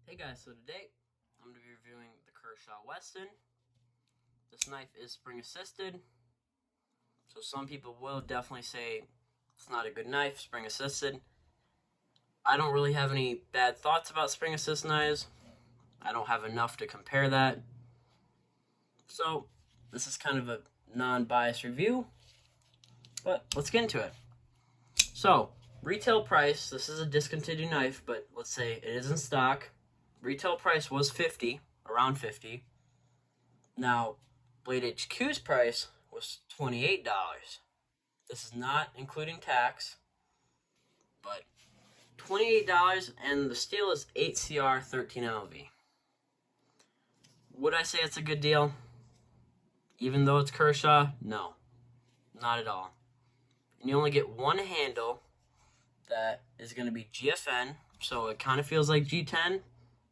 Hey guys, so today I'm going to be reviewing the Kershaw Westin. This knife is spring assisted, so some people will definitely say it's not a good knife, spring assisted. I don't really have any bad thoughts about spring assist knives. I don't have enough to compare that. So this is kind of a non-biased review, but let's get into it. So retail price, this is a discontinued knife, but let's say it is in stock. Retail price was $50, around $50. Now, Blade HQ's price was $28. This is not including tax, but $28, and the steel is 8CR 13LV. Would I say it's a good deal? Even though it's Kershaw? No, not at all. And you only get one handle that is going to be GFN, so it kind of feels like G10,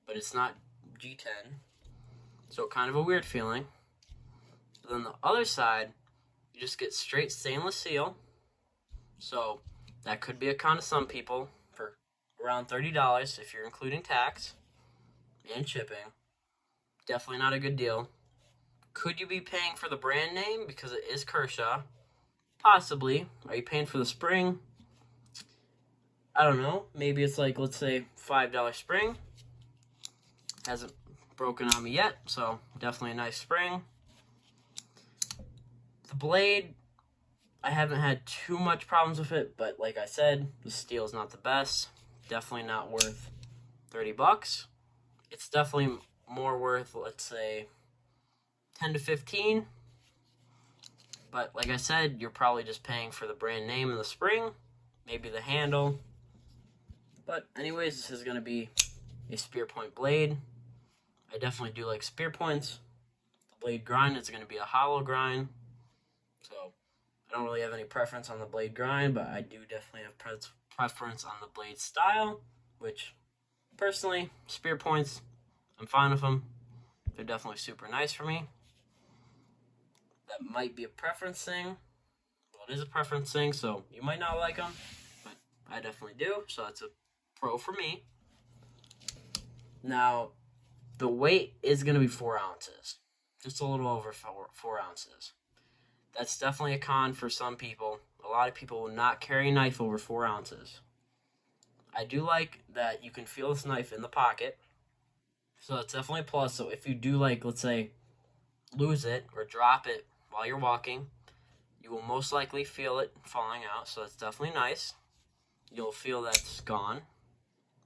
but it's not G10. So kind of a weird feeling. But then the other side, you just get straight stainless steel. So that could be a con to some people for around $30 if you're including tax and shipping. Definitely not a good deal. Could you be paying for the brand name because it is Kershaw? Possibly. Are you paying for the spring? I don't know. Maybe it's like, let's say, $5 spring. Hasn't broken on me yet, so definitely a nice spring. The blade, I haven't had too much problems with it, but like I said, the steel is not the best. Definitely not worth $30. It's definitely more worth, let's say, 10 to 15. But like I said, you're probably just paying for the brand name and the spring, maybe the handle. But anyways, this is going to be a spear point blade. I definitely do like spear points. The blade grind is going to be a hollow grind. So I don't really have any preference on the blade grind, but I do definitely have preference on the blade style, which personally, spear points, I'm fine with them. They're definitely super nice for me. That might be a preference thing. Well, it is a preference thing, so you might not like them, but I definitely do, so that's a pro for me. Now, the weight is going to be 4 ounces. Just a little over 4 ounces. That's definitely a con for some people. A lot of people will not carry a knife over 4 ounces. I do like that you can feel this knife in the pocket. So that's definitely a plus. So if you do, like, let's say, lose it or drop it while you're walking, you will most likely feel it falling out. So that's definitely nice. You'll feel that's gone.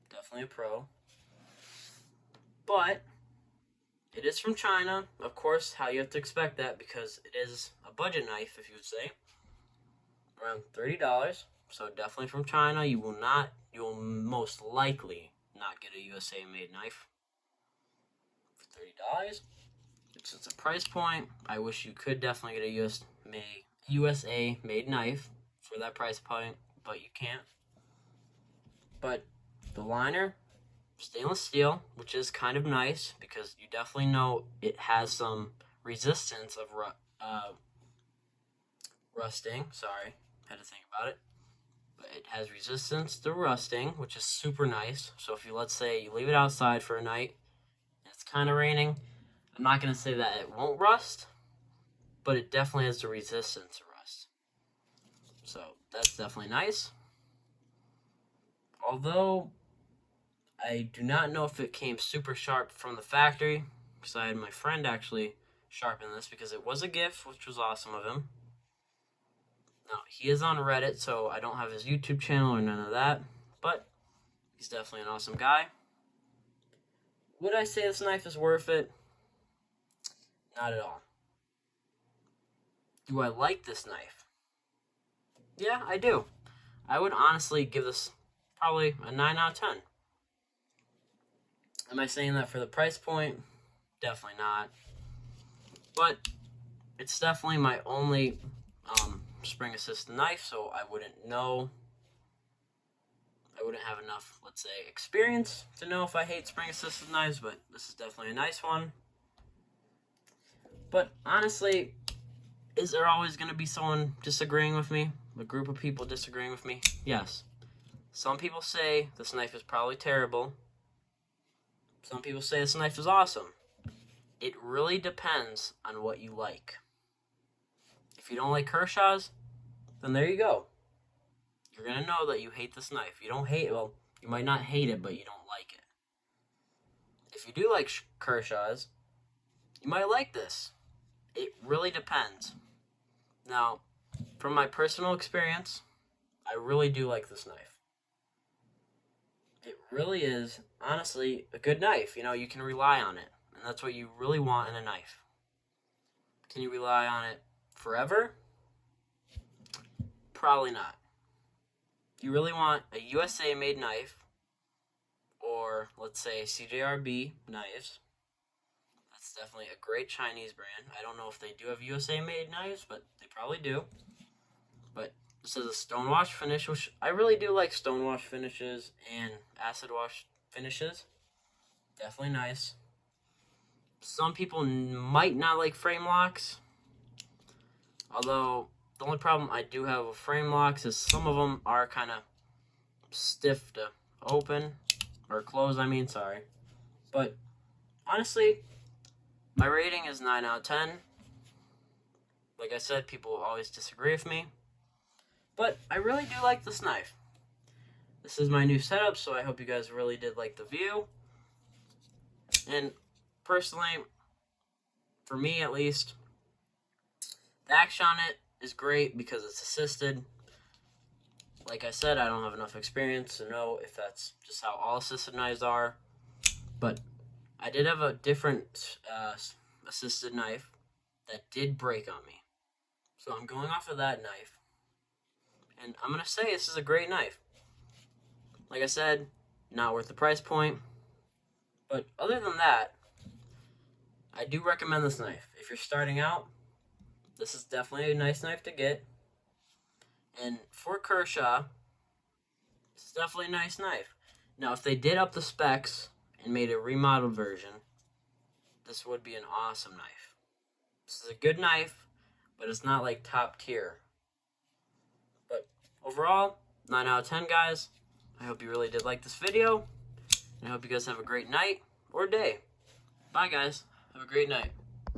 Definitely a pro. But it is from China. Of course, how you have to expect that because it is a budget knife, if you would say. Around $30. So definitely from China. You will most likely not get a USA made knife for $30. It's a price point. I wish you could definitely get a USA made knife for that price point, but you can't. But the liner, stainless steel, which is kind of nice because you definitely know it has some resistance of rusting. Sorry, had to think about it. But it has resistance to rusting, which is super nice. So if you, let's say, you leave it outside for a night and it's kind of raining, I'm not going to say that it won't rust, but it definitely has the resistance to rust. So that's definitely nice. Although I do not know if it came super sharp from the factory, because I had my friend actually sharpen this because it was a gift, which was awesome of him. Now, he is on Reddit, so I don't have his YouTube channel or none of that, but he's definitely an awesome guy. Would I say this knife is worth it? Not at all. Do I like this knife? Yeah, I do. I would honestly give this probably a 9 out of 10. Am I saying that for the price point? Definitely not. But it's definitely my only spring assisted knife, so I wouldn't know. I wouldn't have enough, let's say, experience to know if I hate spring assisted knives, but this is definitely a nice one. But honestly, is there always going to be someone disagreeing with me? A group of people disagreeing with me? Yes. Some people say this knife is probably terrible. Some people say this knife is awesome. It really depends on what you like. If you don't like Kershaw's, then there you go. You're going to know that you hate this knife. You don't hate it. Well, you might not hate it, but you don't like it. If you do like Kershaw's, you might like this. It really depends. Now, from my personal experience, I really do like this knife. It really is, honestly, a good knife. You know, you can rely on it. And that's what you really want in a knife. Can you rely on it forever? Probably not. If you really want a USA-made knife, or let's say CJRB knives, that's definitely a great Chinese brand. I don't know if they do have USA-made knives, but they probably do. But this is a stonewash finish, which I really do like stonewash finishes and acid wash finishes. Definitely nice. Some people might not like frame locks, although the only problem I do have with frame locks is some of them are kind of stiff to open, or close, sorry. But honestly, my rating is 9 out of 10. Like I said, people always disagree with me, but I really do like this knife. This is my new setup, so I hope you guys really did like the view. And personally, for me at least, the action on it is great because it's assisted. Like I said, I don't have enough experience to know if that's just how all assisted knives are. But I did have a different assisted knife that did break on me. So I'm going off of that knife. And I'm going to say this is a great knife. Like I said, not worth the price point. But other than that, I do recommend this knife. If you're starting out, this is definitely a nice knife to get. And for Kershaw, it's definitely a nice knife. Now, if they did up the specs and made a remodeled version, this would be an awesome knife. This is a good knife, but it's not like top tier. But overall, 9 out of 10, guys. I hope you really did like this video. And I hope you guys have a great night or day. Bye, guys. Have a great night.